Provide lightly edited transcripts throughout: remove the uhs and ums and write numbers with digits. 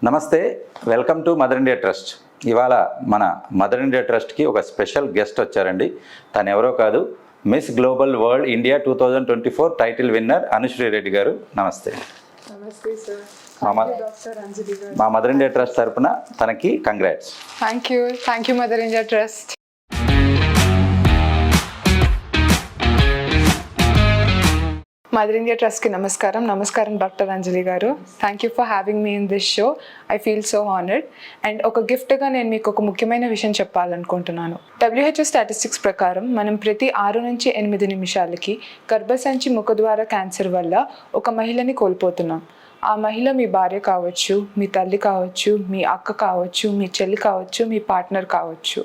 నమస్తే, welcome to mother India trust. ఇవాళ మన మదర్ ఇండియా ట్రస్ట్కి ఒక స్పెషల్ గెస్ట్ వచ్చారండి. తను ఎవరో కాదు, miss global world India 2024 title winner Anusri Reddy గారు. నమస్తే. నమస్తే సార్. మా మదర్ ఇండియా ట్రస్ట్ తరపున తనకి congrats. Thank you mother India trust. Mother India ట్రస్ట్కి నమస్కారం డాక్టర్ అంజలి గారు. Thank you for having me in this show. I feel so honoured. And ఒక గిఫ్ట్గా నేను మీకు ఒక ముఖ్యమైన విషయం చెప్పాలనుకుంటున్నాను. WHO స్టాటిస్టిక్స్ ప్రకారం మనం ప్రతి 6 నుంచి 8 నిమిషాలకి గర్భసంచి ముఖద్వార క్యాన్సర్ వల్ల ఒక మహిళని కోల్పోతున్నాం. ఆ మహిళ మీ భార్య కావచ్చు, మీ తల్లి కావచ్చు, మీ అక్క కావచ్చు, మీ చెల్లి కావచ్చు, మీ పార్ట్నర్ కావచ్చు.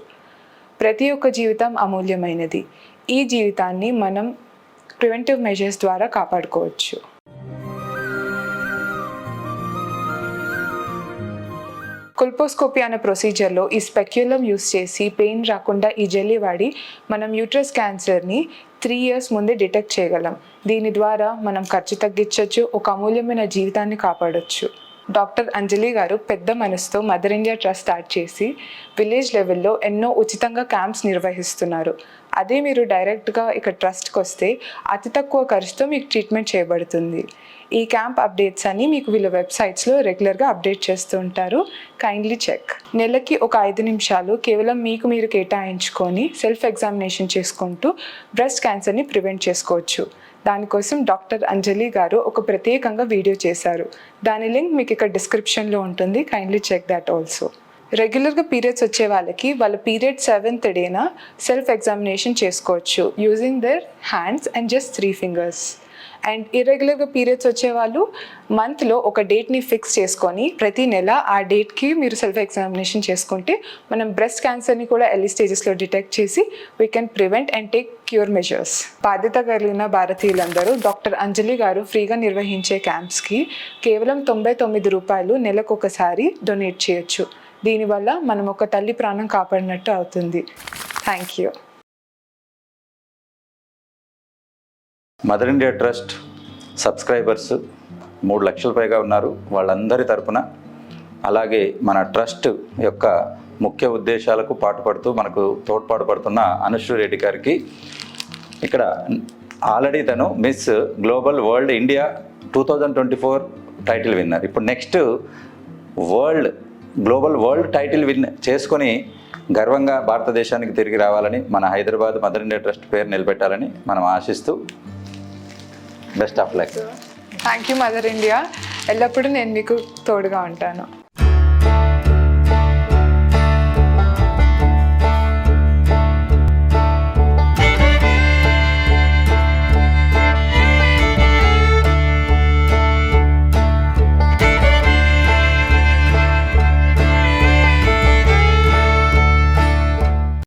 ప్రతి ఒక్క జీవితం అమూల్యమైనది. ఈ జీవితాన్ని మనం ప్రివెంటివ్ మెజర్స్ ద్వారా కాపాడుకోవచ్చు. కొల్పోస్కోపీ అనే ప్రొసీజర్లో ఈ స్పెక్యులం యూస్ చేసి పెయిన్ రాకుండా ఈ జెల్లీ వాడి మనం యూట్రస్ క్యాన్సర్ని 3 years ముందే డిటెక్ట్ చేయగలం. దీని ద్వారా మనం ఖర్చు తగ్గించవచ్చు, ఒక అమూల్యమైన జీవితాన్ని కాపాడవచ్చు. డాక్టర్ అంజలి గారు పెద్ద మనసుతో మదర్ ఇండియా ట్రస్ట్ స్టార్ట్ చేసి విలేజ్ లెవెల్లో ఎన్నో ఉచితంగా క్యాంప్స్ నిర్వహిస్తున్నారు. అదే మీరు డైరెక్ట్గా ఇక్కడ ట్రస్ట్కి వస్తే అతి తక్కువ ఖర్చుతో మీకు ట్రీట్మెంట్ చేయబడుతుంది. ఈ క్యాంప్ అప్డేట్స్ అని మీకు వీళ్ళ వెబ్సైట్స్లో రెగ్యులర్గా అప్డేట్ చేస్తూ ఉంటారు. Kindly check. నెలకి ఒక 5 నిమిషాలు కేవలం మీకు మీరు కేటాయించుకొని సెల్ఫ్ ఎగ్జామినేషన్ చేసుకుంటూ బ్రెస్ట్ క్యాన్సర్ని ప్రివెంట్ చేసుకోవచ్చు. దానికోసం డాక్టర్ అంజలి గారు ఒక ప్రత్యేకంగా వీడియో చేశారు. దాని లింక్ మీకు ఇక్కడ డిస్క్రిప్షన్లో ఉంటుంది. Kindly check that also. రెగ్యులర్గా పీరియడ్స్ వచ్చే వాళ్ళకి వాళ్ళ పీరియడ్ 7th డేన సెల్ఫ్ ఎగ్జామినేషన్ చేసుకోవచ్చు using their hands and just 3 fingers. And ఇర్రెగ్యులర్గా పీరియడ్స్ వచ్చేవాళ్ళు మంత్లో ఒక డేట్ని ఫిక్స్ చేసుకొని ప్రతి నెల ఆ డేట్కి మీరు సెల్ఫ్ ఎగ్జామినేషన్ చేసుకుంటే మనం బ్రెస్ట్ క్యాన్సర్ని కూడా ఎర్లీ స్టేజెస్లో డిటెక్ట్ చేసి we can prevent and take cure measures. బాధ్యత కలిగిన భారతీయులందరూ డాక్టర్ అంజలి గారు ఫ్రీగా నిర్వహించే క్యాంప్స్కి కేవలం 99 రూపాయలు నెలకొకసారి డొనేట్ చేయొచ్చు. దీనివల్ల మనం ఒక తల్లి ప్రాణం కాపాడినట్టు అవుతుంది. Thank you. Mother India trust subscribers 3 లక్షల పైగా ఉన్నారు. వాళ్ళందరి తరపున, అలాగే మన ట్రస్ట్ యొక్క ముఖ్య ఉద్దేశాలకు పాటుపడుతూ మనకు తోడ్పాటుపడుతున్న అనుశ్రీ రెడ్డి గారికి ఇక్కడ ఆల్రెడీ తను miss global world India 2024 title winner. ఇప్పుడు next global world title win చేసుకొని గర్వంగా భారతదేశానికి తిరిగి రావాలని, మన హైదరాబాద్ మదర్ ఇండియా ట్రస్ట్ పేరు నిలబెట్టాలని మనం ఆశిస్తూ best of luck. Thank you mother India. ఎల్లప్పుడూ నేను మీకు తోడుగా ఉంటాను.